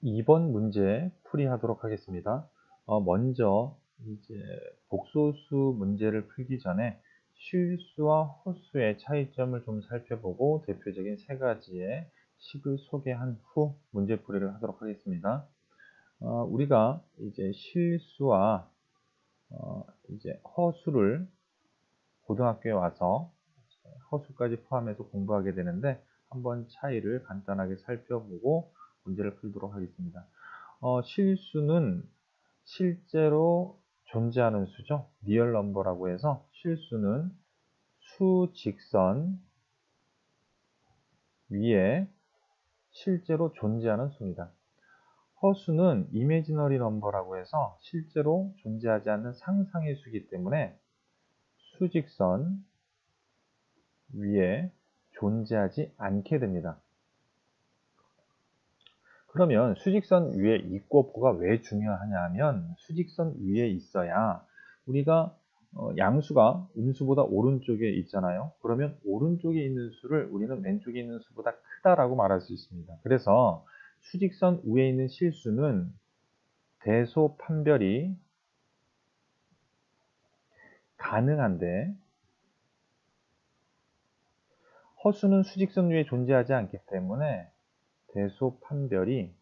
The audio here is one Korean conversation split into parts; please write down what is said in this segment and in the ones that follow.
2번 문제 풀이하도록 하겠습니다. 먼저 이제 복소수 문제를 풀기 전에 실수와 허수의 차이점을 좀 살펴보고 대표적인 세 가지의 식을 소개한 후 문제풀이를 하도록 하겠습니다. 우리가 이제 실수와 이제 허수를 고등학교에 와서 허수까지 포함해서 공부하게 되는데 한번 차이를 간단하게 살펴보고 문제를 풀도록 하겠습니다. 실수는 실제로 존재하는 수죠. 리얼 넘버라고 해서 실수는 수직선 위에 실제로 존재하는 수입니다. 허수는 이미지너리 넘버라고 해서 실제로 존재하지 않는 상상의 수이기 때문에 수직선 위에 존재하지 않게 됩니다. 그러면 수직선 위에 있고 없고가 왜 중요하냐 하면 수직선 위에 있어야 우리가 양수가 음수보다 오른쪽에 있잖아요. 그러면 오른쪽에 있는 수를 우리는 왼쪽에 있는 수보다 크다라고 말할 수 있습니다. 그래서 수직선 위에 있는 실수는 대소판별이 가능한데 허수는 수직선 위에 존재하지 않기 때문에 대소판별이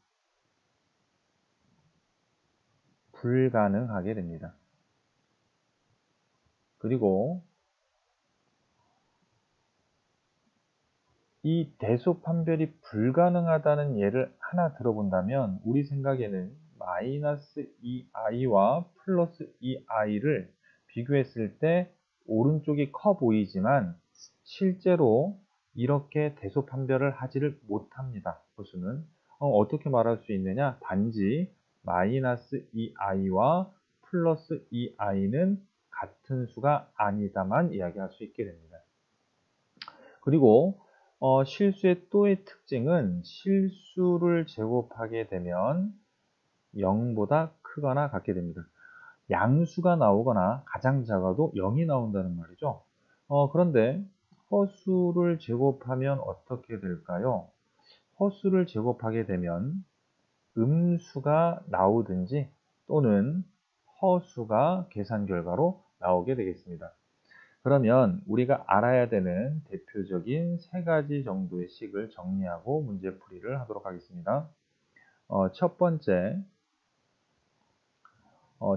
불가능하게 됩니다. 그리고 이 대소판별이 불가능하다는 예를 하나 들어본다면 우리 생각에는 마이너스 2i와 플러스 2i를 비교했을 때 오른쪽이 커 보이지만 실제로 이렇게 대소판별을 하지를 못합니다. 허수는 어떻게 말할 수 있느냐? 단지 마이너스 2i와 플러스 2i는 같은 수가 아니다만 이야기할 수 있게 됩니다. 그리고 실수의 또의 특징은 실수를 제곱하게 되면 0보다 크거나 같게 됩니다. 양수가 나오거나 가장 작아도 0이 나온다는 말이죠. 그런데 허수를 제곱하면 어떻게 될까요? 허수를 제곱하게 되면 음수가 나오든지 또는 허수가 계산 결과로 나오게 되겠습니다. 그러면 우리가 알아야 되는 대표적인 세 가지 정도의 식을 정리하고 문제풀이를 하도록 하겠습니다. 첫 번째,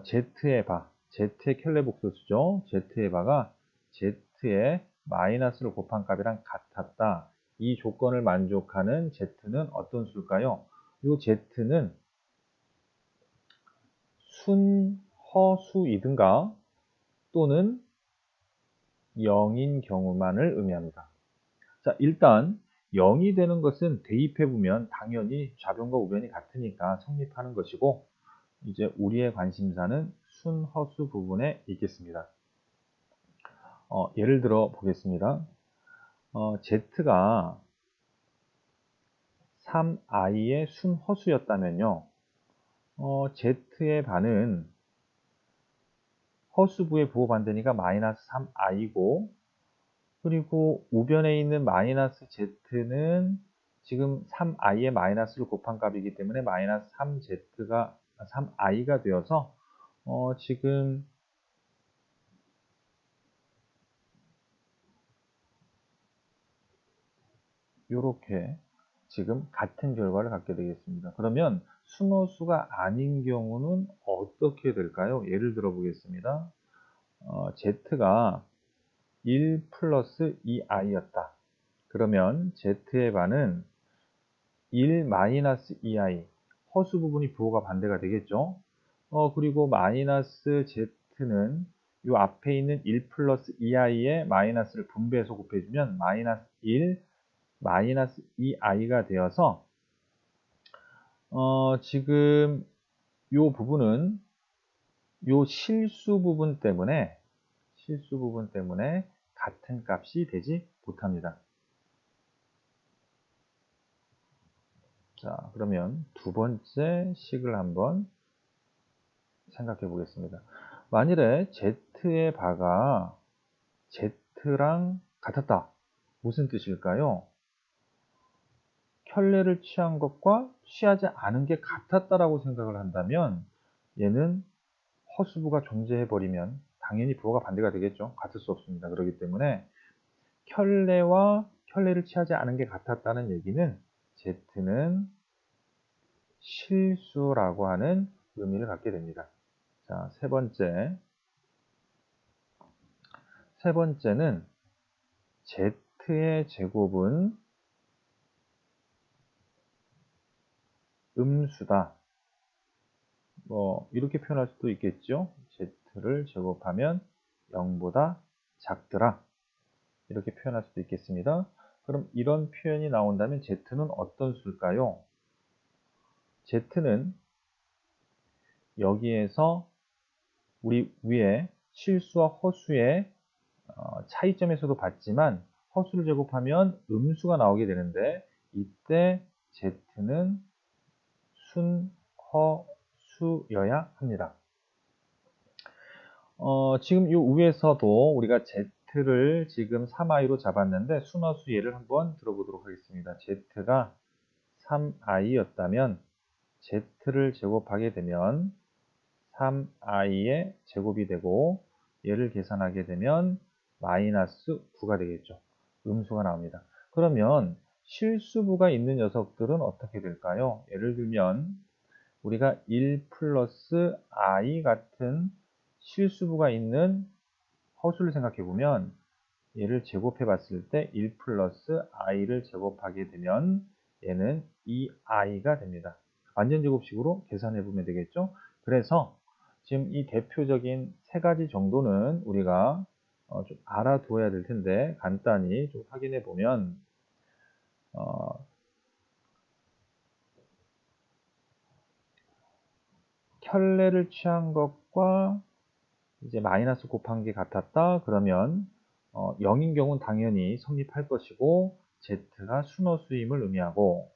Z의 바, Z의 켤레 복소수죠. Z의 바가 Z의 마이너스를 곱한 값이랑 같았다. 이 조건을 만족하는 Z는 어떤 수일까요? 이 Z는 순허수이든가 또는 0인 경우만을 의미합니다. 자, 일단 0이 되는 것은 대입해보면 당연히 좌변과 우변이 같으니까 성립하는 것이고 이제 우리의 관심사는 순허수 부분에 있겠습니다. 예를 들어 보겠습니다. Z가 3i의 순허수였다면요. Z의 반은 허수부의 부호 반대니까 마이너스 3i고 그리고 우변에 있는 마이너스 z는 지금 3i의 마이너스를 곱한 값이기 때문에 마이너스 3i가 되어서 지금 이렇게 지금 같은 결과를 갖게 되겠습니다. 그러면 순허수가 아닌 경우는 어떻게 될까요? 예를 들어 보겠습니다. z가 1 플러스 2i였다. 그러면 z의 반은 1 마이너스 2i 허수 부분이 부호가 반대가 되겠죠. 그리고 마이너스 z는 이 앞에 있는 1 플러스 2i의 마이너스를 분배해서 곱해주면 마이너스 1 마이너스 2i가 되어서 지금 이 부분은 이 실수 부분 때문에 같은 값이 되지 못합니다. 자, 그러면 두 번째 식을 한번 생각해 보겠습니다. 만일에 Z의 바가 Z랑 같았다. 무슨 뜻일까요? 켤레를 취한 것과 취하지 않은 게 같았다라고 생각을 한다면 얘는 허수부가 존재해버리면 당연히 부호가 반대가 되겠죠. 같을 수 없습니다. 그렇기 때문에 켤레와 켤레를 취하지 않은 게 같았다는 얘기는 Z는 실수라고 하는 의미를 갖게 됩니다. 자, 세 번째는 Z의 제곱은 음수다. 이렇게 표현할 수도 있겠죠. Z를 제곱하면 0보다 작더라. 이렇게 표현할 수도 있겠습니다. 그럼 이런 표현이 나온다면 Z는 어떤 수일까요? Z는 여기에서 우리 위에 실수와 허수의 차이점에서도 봤지만 허수를 제곱하면 음수가 나오게 되는데 이때 Z는 순허수여야 합니다. 지금 이 위에서도 우리가 Z를 지금 3i로 잡았는데 순허수 예를 한번 들어보도록 하겠습니다. Z가 3i였다면 Z를 제곱하게 되면 3i의 제곱이 되고 얘를 계산하게 되면 마이너스 9가 되겠죠. 음수가 나옵니다. 그러면 실수부가 있는 녀석들은 어떻게 될까요? 예를 들면 우리가 1 플러스 i 같은 실수부가 있는 허수를 생각해 보면 얘를 제곱해 봤을 때 1 플러스 i를 제곱하게 되면 얘는 2i가 됩니다. 완전 제곱식으로 계산해 보면 되겠죠. 그래서 지금 이 대표적인 세 가지 정도는 우리가 좀 알아두어야 될 텐데 간단히 좀 확인해 보면 켤레를 취한 것과 이제 마이너스 곱한 게 같았다 그러면 0인 경우는 당연히 성립할 것이고 Z가 순허수임을 의미하고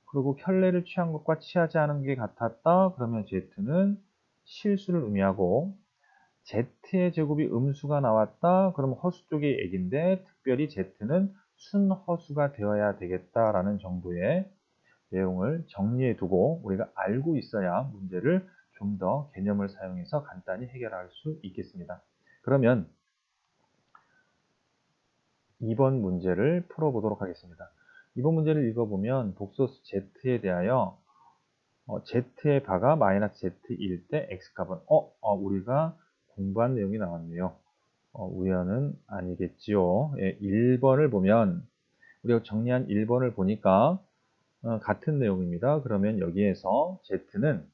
그리고 켤레를 취한 것과 취하지 않은 게 같았다 그러면 Z는 실수를 의미하고 Z의 제곱이 음수가 나왔다 그러면 허수 쪽의 얘기인데 특별히 Z는 순허수가 되어야 되겠다라는 정도의 내용을 정리해 두고 우리가 알고 있어야 문제를 좀 더 개념을 사용해서 간단히 해결할 수 있겠습니다. 그러면 2번 문제를 풀어보도록 하겠습니다. 2번 문제를 읽어보면 독소수 Z에 대하여 Z의 바가 마이너스 Z일 때 X값은 우리가 공부한 내용이 나왔네요. 우연은 아니겠지요. 예, 1번을 보면 우리가 정리한 1번을 보니까 같은 내용입니다. 그러면 여기에서 Z는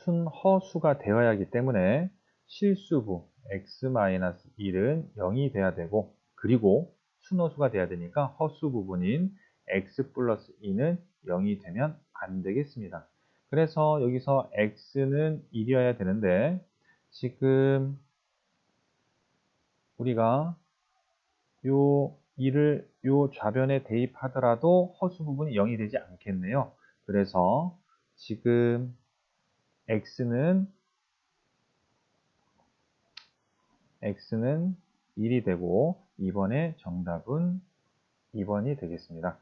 순허수가 되어야 하기 때문에 실수부 x-1은 0이 돼야 되고 그리고 순허수가 돼야 되니까 허수 부분인 x 플러스 2는 0이 되면 안 되겠습니다. 그래서 여기서 x는 1이어야 되는데 지금 우리가 요 2를 요 좌변에 대입하더라도 허수 부분이 0이 되지 않겠네요. 그래서 지금 x는 1이 되고 2번의 정답은 2번이 되겠습니다.